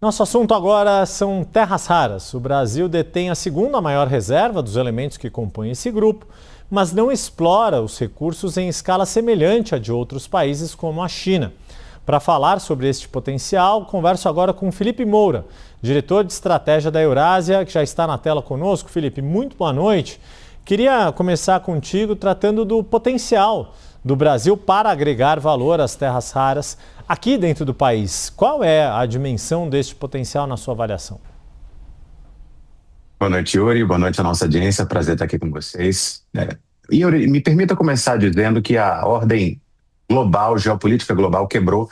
Nosso assunto agora são terras raras. O Brasil detém a segunda maior reserva dos elementos que compõem esse grupo, mas não explora os recursos em escala semelhante à de outros países como a China. Para falar sobre este potencial, converso agora com Felipe Moura, diretor de estratégia da Eurásia, que já está na tela conosco. Felipe, muito boa noite. Queria começar contigo tratando do potencial do Brasil para agregar valor às terras raras aqui dentro do país. Qual é a dimensão deste potencial na sua avaliação? Boa noite, Yuri. Boa noite à nossa audiência. Prazer estar aqui com vocês. Yuri, me permita começar dizendo que a ordem global, geopolítica global, quebrou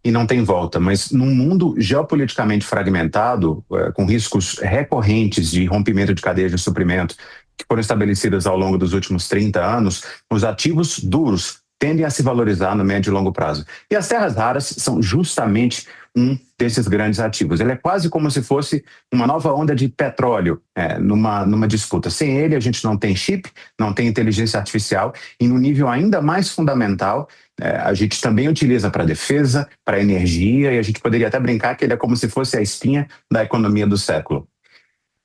e não tem volta. Mas num mundo geopoliticamente fragmentado, com riscos recorrentes de rompimento de cadeias de suprimento que foram estabelecidas ao longo dos últimos 30 anos, os ativos duros tendem a se valorizar no médio e longo prazo. E as terras raras são justamente um desses grandes ativos. Ele é quase como se fosse uma nova onda de petróleo numa disputa. Sem ele, a gente não tem chip, não tem inteligência artificial, e no nível ainda mais fundamental, a gente também utiliza para defesa, para energia, e a gente poderia até brincar que ele é como se fosse a espinha da economia do século.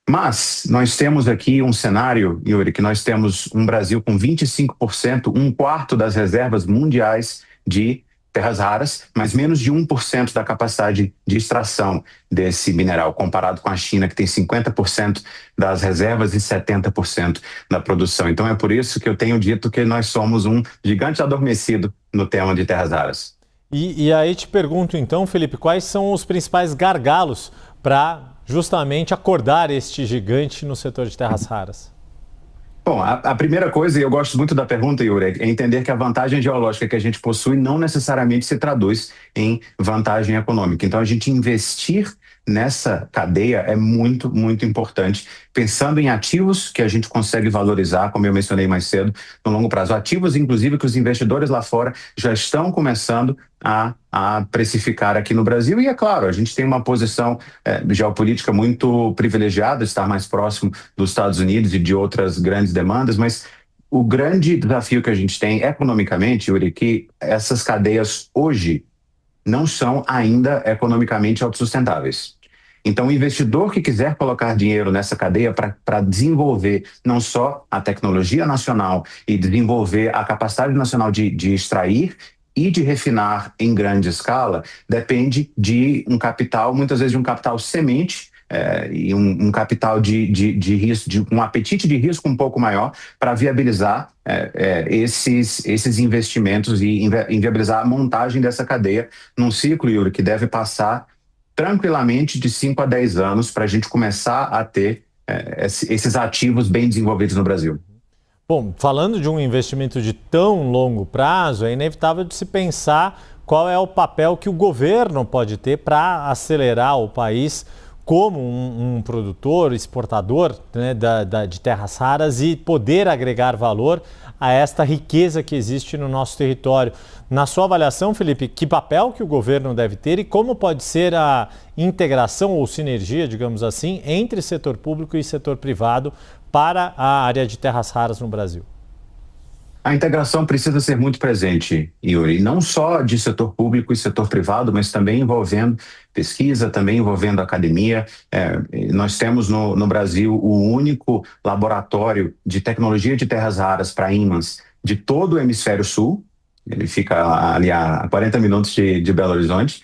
Mas nós temos aqui um cenário, Yuri, que nós temos um Brasil com 25%, um quarto das reservas mundiais de terras raras, mas menos de 1% da capacidade de extração desse mineral, comparado com a China, que tem 50% das reservas e 70% da produção. Então é por isso que eu tenho dito que nós somos um gigante adormecido no tema de terras raras. E aí te pergunto então, Felipe, quais são os principais gargalos para justamente acordar este gigante no setor de terras raras? Bom, a primeira coisa, e eu gosto muito da pergunta, Yuri, é entender que a vantagem geológica que a gente possui não necessariamente se traduz em vantagem econômica. Então, a gente investir nessa cadeia é muito, muito importante, pensando em ativos que a gente consegue valorizar, como eu mencionei mais cedo, no longo prazo. Ativos, inclusive, que os investidores lá fora já estão começando a precificar aqui no Brasil. E, é claro, a gente tem uma posição geopolítica muito privilegiada, estar mais próximo dos Estados Unidos e de outras grandes demandas, mas o grande desafio que a gente tem economicamente, Yuri, que essas cadeias hoje não são ainda economicamente autossustentáveis. Então, o investidor que quiser colocar dinheiro nessa cadeia para desenvolver não só a tecnologia nacional e desenvolver a capacidade nacional de extrair e de refinar em grande escala, depende de um capital, muitas vezes de um capital semente, e um capital de risco, de um apetite de risco um pouco maior para viabilizar esses investimentos e inviabilizar a montagem dessa cadeia num ciclo, Yuri, que deve passar tranquilamente de 5 a 10 anos para a gente começar a ter esses ativos bem desenvolvidos no Brasil. Bom, falando de um investimento de tão longo prazo, é inevitável de se pensar qual é o papel que o governo pode ter para acelerar o país como um produtor, exportador, né, de terras raras e poder agregar valor a esta riqueza que existe no nosso território. Na sua avaliação, Felipe, que papel que o governo deve ter e como pode ser a integração ou sinergia, digamos assim, entre setor público e setor privado para a área de terras raras no Brasil? A integração precisa ser muito presente, Yuri, não só de setor público e setor privado, mas também envolvendo pesquisa, também envolvendo academia. Nós temos no Brasil o único laboratório de tecnologia de terras raras para ímãs de todo o hemisfério sul. Ele fica ali a 40 minutos de Belo Horizonte.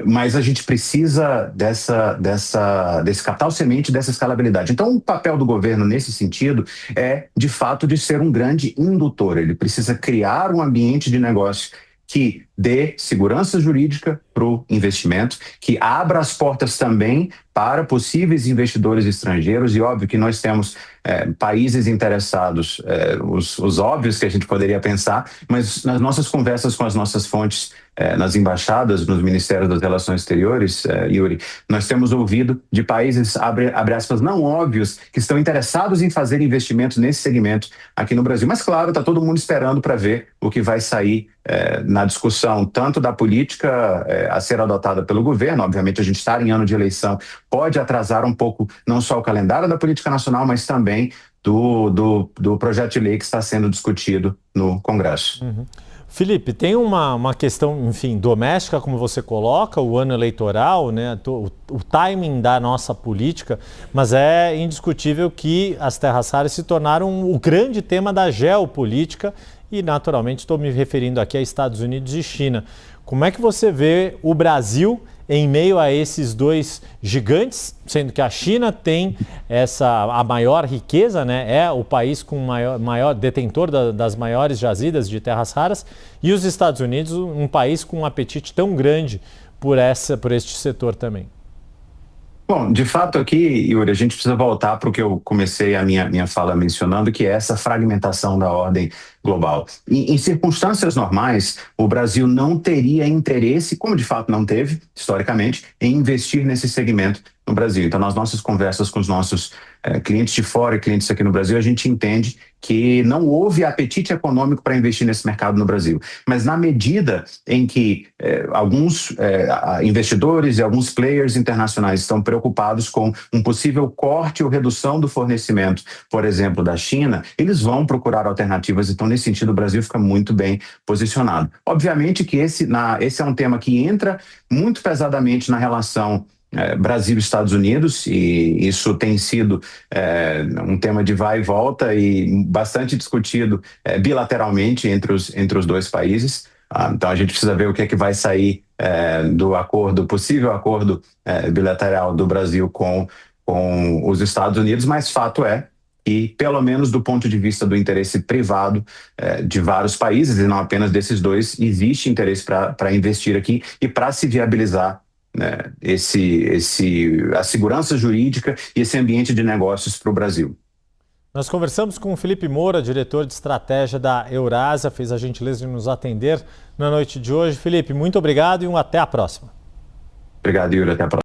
Mas a gente precisa desse capital semente, dessa escalabilidade. Então, o papel do governo nesse sentido é, de fato, de ser um grande indutor. Ele precisa criar um ambiente de negócio que dê segurança jurídica para o investimento, que abra as portas também para possíveis investidores estrangeiros. E óbvio que nós temos países interessados, os óbvios que a gente poderia pensar, mas nas nossas conversas com as nossas fontes, nas embaixadas, nos Ministérios das Relações Exteriores, Yuri, nós temos ouvido de países, abre aspas, não óbvios, que estão interessados em fazer investimentos nesse segmento aqui no Brasil. Mas, claro, está todo mundo esperando para ver o que vai sair na discussão, tanto da política a ser adotada pelo governo. Obviamente, a gente está em ano de eleição, pode atrasar um pouco não só o calendário da política nacional, mas também do projeto de lei que está sendo discutido no Congresso. Uhum. Felipe, tem uma questão, enfim, doméstica, como você coloca, o ano eleitoral, né, o timing da nossa política, mas é indiscutível que as terras raras se tornaram o grande tema da geopolítica e, naturalmente, estou me referindo aqui a Estados Unidos e China. Como é que você vê o Brasil em meio a esses dois gigantes, sendo que a China tem a maior riqueza, né? É o país com maior detentor das maiores jazidas de terras raras, e os Estados Unidos, um país com um apetite tão grande por este setor também. Bom, de fato aqui, Yuri, a gente precisa voltar para o que eu comecei a minha fala mencionando, que é essa fragmentação da ordem global. Em circunstâncias normais, o Brasil não teria interesse, como de fato não teve, historicamente, em investir nesse segmento no Brasil. Então, nas nossas conversas com os nossos clientes de fora e clientes aqui no Brasil, a gente entende que não houve apetite econômico para investir nesse mercado no Brasil. Mas na medida em que alguns investidores e alguns players internacionais estão preocupados com um possível corte ou redução do fornecimento, por exemplo, da China, eles vão procurar alternativas. Então, nesse sentido, o Brasil fica muito bem posicionado. Obviamente que esse é um tema que entra muito pesadamente na relação Brasil e Estados Unidos, e isso tem sido um tema de vai e volta e bastante discutido bilateralmente entre os dois países. Então a gente precisa ver o que é que vai sair do possível acordo bilateral do Brasil com os Estados Unidos, mas fato é que, pelo menos do ponto de vista do interesse privado de vários países, e não apenas desses dois, existe interesse para investir aqui e para se viabilizar a segurança jurídica e esse ambiente de negócios para o Brasil. Nós conversamos com o Felipe Moura, diretor de estratégia da Eurásia, fez a gentileza de nos atender na noite de hoje. Felipe, muito obrigado e até a próxima. Obrigado, Yuri. Até a próxima.